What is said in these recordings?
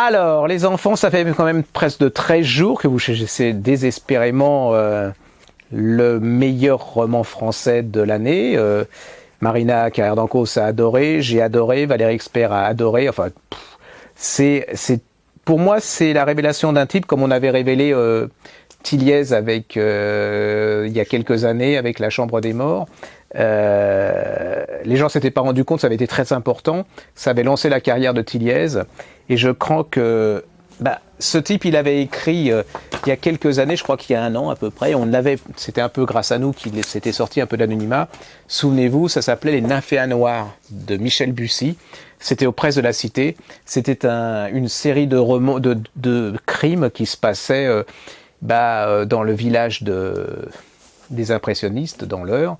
Alors, les enfants, ça fait quand même presque de 13 jours que vous cherchez désespérément le meilleur roman français de l'année. Marina Carrère d'Ancos a adoré, j'ai adoré, Valérie Expert a adoré. Enfin, pour moi, c'est la révélation d'un type comme on avait révélé Tilliez avec il y a quelques années avec La Chambre des Morts. Les gens s'étaient pas rendus compte, ça avait été très important, ça avait lancé la carrière de Tilliez, et je crois que ce type, il avait écrit il y a quelques années, je crois qu'il y a un an à peu près, c'était un peu grâce à nous qu'il s'était sorti un peu d'anonymat. Souvenez-vous, ça s'appelait Les Nymphéas Noirs de Michel Bussy. C'était aux Presses de la Cité. C'était une série de romans, de crimes qui se passaient dans le village des impressionnistes, dans l'Eure.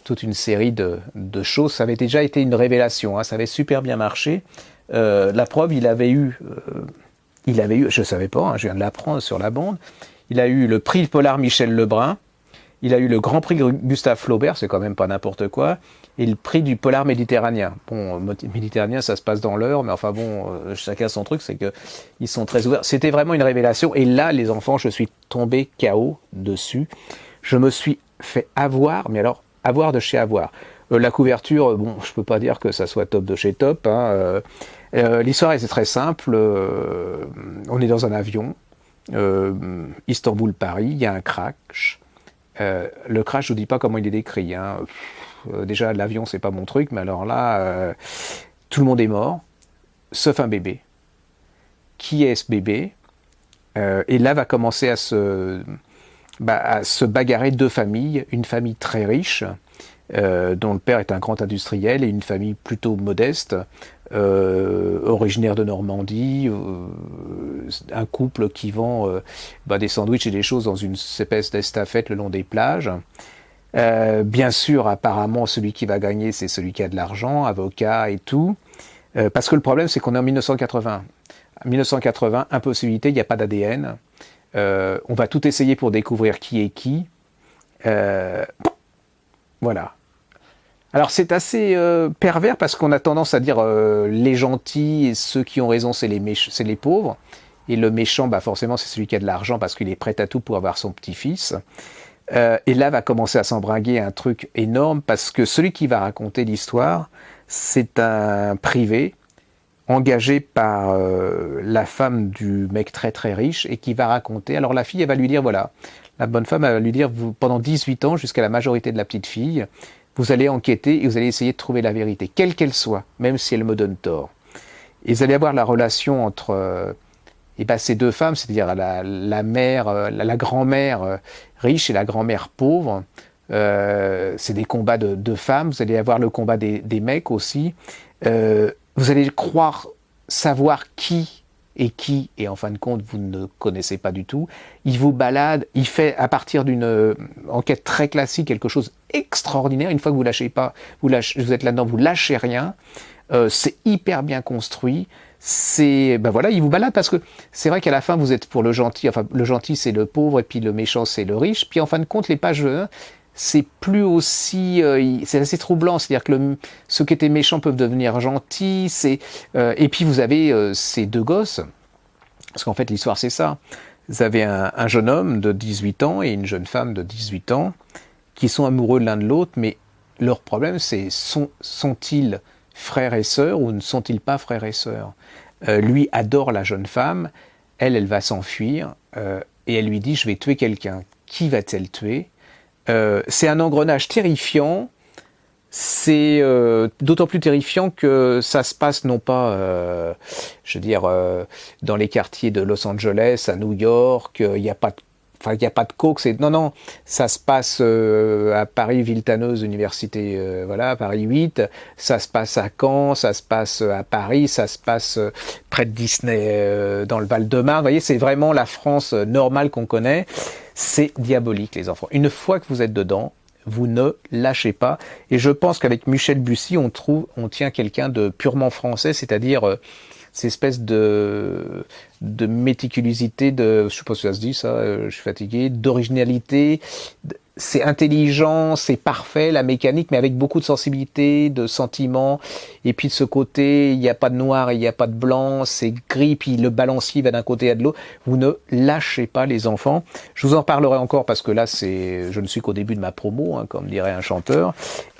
Toute une série de choses. Ça avait déjà été une révélation, hein, ça avait super bien marché. La preuve, il avait eu, je ne savais pas, hein, je viens de l'apprendre sur la bande, il a eu le prix Polar Michel Lebrun, il a eu le Grand Prix Gustave Flaubert, c'est quand même pas n'importe quoi, et le prix du Polar Méditerranéen. Bon, Méditerranéen, ça se passe dans l'Eure, mais enfin bon, chacun son truc, c'est qu'ils sont très ouverts. C'était vraiment une révélation, et là, les enfants, je suis tombé KO dessus. Je me suis fait avoir, mais alors, avoir de chez avoir. La couverture, bon, je peux pas dire que ça soit top de chez top. Hein. L'histoire est très simple. On est dans un avion, Istanbul-Paris, il y a un crash. Le crash, je vous dis pas comment il est décrit. Hein. Déjà, l'avion, c'est pas mon truc, mais alors là, tout le monde est mort, sauf un bébé. Qui est ce bébé? Et là va commencer à se bagarrer deux familles. Une famille très riche, dont le père est un grand industriel, et une famille plutôt modeste, originaire de Normandie, un couple qui vend des sandwichs et des choses dans une espèce d'estafette le long des plages. Bien sûr, apparemment, celui qui va gagner, c'est celui qui a de l'argent, avocat et tout. Parce que le problème, c'est qu'on est en 1980. 1980, impossibilité, il n'y a pas d'ADN. On va tout essayer pour découvrir qui est qui. Voilà. Alors c'est assez pervers parce qu'on a tendance à dire les gentils et ceux qui ont raison, c'est les pauvres. Et le méchant, forcément, c'est celui qui a de l'argent parce qu'il est prêt à tout pour avoir son petit-fils. Et là va commencer à s'embringuer un truc énorme parce que celui qui va raconter l'histoire, c'est un privé engagé par la femme du mec très très riche et qui va raconter. Alors la fille, elle va lui dire, voilà, la bonne femme, elle va lui dire, pendant 18 ans, jusqu'à la majorité de la petite fille, vous allez enquêter et vous allez essayer de trouver la vérité, quelle qu'elle soit, même si elle me donne tort. Et vous allez avoir la relation entre ces deux femmes, c'est-à-dire la mère, la grand-mère riche et la grand-mère pauvre. C'est des combats de femmes. Vous allez avoir le combat des mecs aussi. Vous allez croire savoir qui est qui, et en fin de compte, vous ne connaissez pas du tout. Il vous balade, il fait à partir d'une enquête très classique quelque chose d'extraordinaire. Une fois que vous lâchez pas, vous êtes là-dedans, vous lâchez rien. C'est hyper bien construit. Il vous balade parce que c'est vrai qu'à la fin vous êtes pour le gentil. Enfin, le gentil c'est le pauvre et puis le méchant c'est le riche. Puis en fin de compte, les pages c'est plus aussi, c'est assez troublant. C'est-à-dire que ceux qui étaient méchants peuvent devenir gentils. Et puis vous avez ces deux gosses, parce qu'en fait l'histoire c'est ça. Vous avez un jeune homme de 18 ans et une jeune femme de 18 ans qui sont amoureux l'un de l'autre, mais leur problème c'est sont-ils frères et sœurs ou ne sont-ils pas frères et sœurs? Lui adore la jeune femme, elle va s'enfuir et elle lui dit, je vais tuer quelqu'un. Qui va-t-elle tuer? C'est un engrenage terrifiant. C'est d'autant plus terrifiant que ça se passe non pas, dans les quartiers de Los Angeles, à New York, il n'y a pas de coke. Non, ça se passe à Paris, Villetaneuse, université, à Paris 8. Ça se passe à Caen, ça se passe à Paris, ça se passe près de Disney, dans le Val-de-Marne. Vous voyez, c'est vraiment la France normale qu'on connaît. C'est diabolique, les enfants. Une fois que vous êtes dedans, vous ne lâchez pas. Et je pense qu'avec Michel Bussy, on tient quelqu'un de purement français, c'est-à-dire cette espèce de méticulosité, je sais pas si ça se dit ça, je suis fatigué, d'originalité. c'est intelligent, c'est parfait, la mécanique, mais avec beaucoup de sensibilité, de sentiments. Et puis de ce côté, il n'y a pas de noir, il n'y a pas de blanc, c'est gris, puis le balancier va d'un côté à de l'autre. Vous ne lâchez pas les enfants. Je vous en parlerai encore parce que là, je ne suis qu'au début de ma promo, hein, comme dirait un chanteur.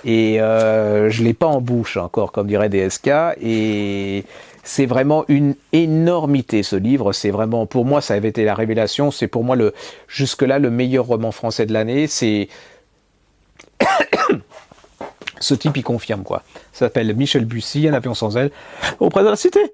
Et je l'ai pas en bouche encore, comme dirait DSK. Et c'est vraiment une énormité ce livre. C'est vraiment, pour moi, ça avait été la révélation. C'est pour moi jusque-là le meilleur roman français de l'année. C'est ce type, il confirme quoi. Ça s'appelle Michel Bussy, Un avion sans aile, auprès de la Cité.